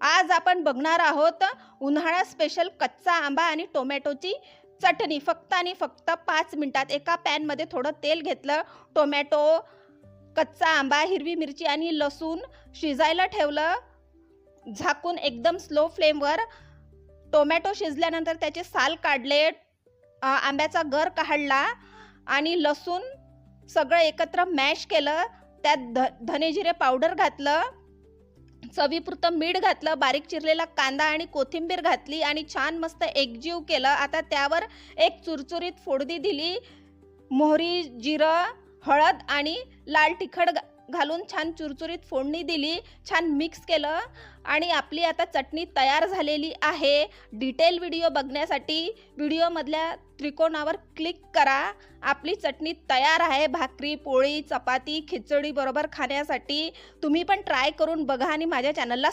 आज आपण बघणार आहोत उन्हाळा स्पेशल कच्चा आंबा आणि टोमॅटोची चटणी। फक्त आणि फक्त 5 मिनिटात एका पॅन मध्ये थोडं तेल घेतलं, टोमॅटो, कच्चा आंबा, हिरवी मिरची आणि लसूण शिजायला ठेवलं झाकून एकदम स्लो फ्लेमवर। टोमॅटो शिजल्यानंतर त्याचे साल काढले, आंब्याचा गर काढला आणि लसूण सगळं एकत्र मॅश केलं। त्यात धने जिरे पावडर घातलं, चवीपुरतं मीठ घातलं, बारीक चिरलेला कांदा आणि कोथिंबीर घातली आणि छान मस्त एकजीव केलं। आता त्यावर एक चुरचुरीत फोडणी दिली, मोहरी, जिरं, हळद आणि लाल तिखट घालून छान चुरचुरीत फोडणी दिली, छान मिक्स केलं आणि आपली आता चटणी तयार झालेली आहे। डिटेल व्हिडिओ बघण्यासाठी व्हिडिओमधल्या त्रिकोणावर क्लिक करा। आपली चटणी तयार आहे भाकरी, पोळी, चपाती, खिचडी बरोबर खाण्यासाठी। तुम्ही पण ट्राय करून बघा आणि माझ्या चॅनलला